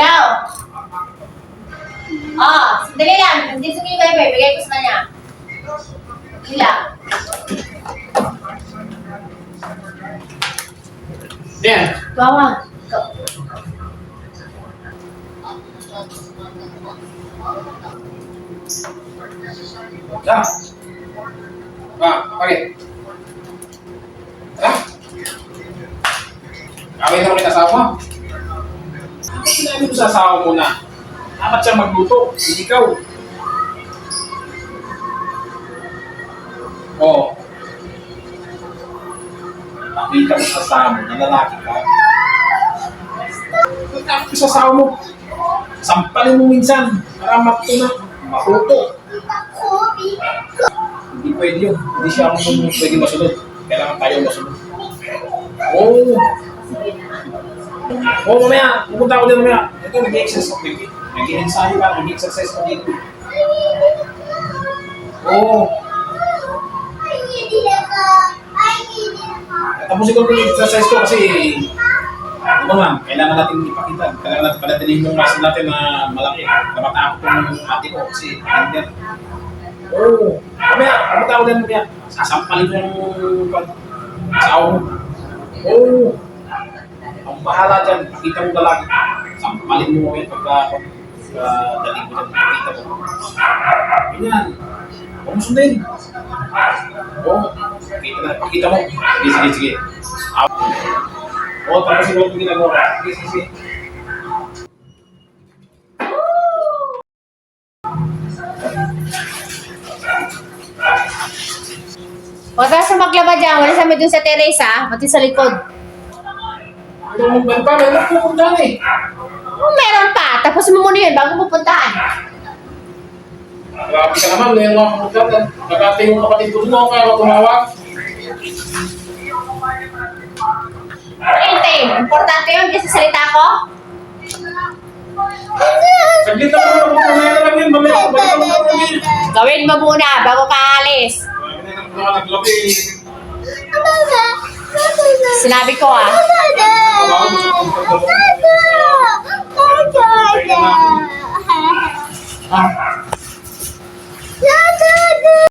Hello? Oh, sandali lang. Nandito yung wifi. Bigay ko sa kanya. Hila. Yan. Bawa. Ya. Oke. Ah. Kawin naman kita asawa. Ano sinabi mo sa asawa mo na? Dapat siya magluto, hindi ikaw. Oo. Nakita mo sa asawa mo na lalaki ka. Dapat sa asawa mo. Sampalin mo minsan para matuto. Hindi pwede yun. Hindi siya pwede masunod. Kailangan tayo masunod. Oo. Oo, mamaya. Pupunta ako din mamaya. Ito, nag-exercise ako. Nag-ensayo ka. Nag-exercise ako dito. Oo. Tapos ikaw nag-exercise ko kasi ano ma'am, kailangan natin ipakita. Kailangan natin palatilin yung muscle natin na malaki. Namatakot yung ate ko kasi under. Oo. Mamaya, pumunta ako din mamaya. Sasampalin ko yung asawa mo. Oo. Ang bahala dyan, pakita mo lalaki. Sampalin mo mamaya pagka dating mo dyan, pakita mo. Ganyan. Huwag mo sundin. Oo. Pakita mo. Sige. Oo, tapos ikaw yung ginagawa. Sige. Huwag ka sa maglaba dyan. Wala sa may dun sa Teresa. Pati sa likod. Ano mong banta? Meron po puntahan eh. Oh, meron pa. Tapos mo muna yun bago pupuntahan. Grabe ka naman. Ngayon mga pumuntahan. Nagkate yung kapatid ko mo. Kaya ako tumawag. Hintayin. Importante yun kasi salita ko. Saglit na naman. Mamaya na lang yun. Mamaya. Balik ako na lang yun. Gawin mo muna bago ka alis. Naglabi. Sinabi ko ah. Ah,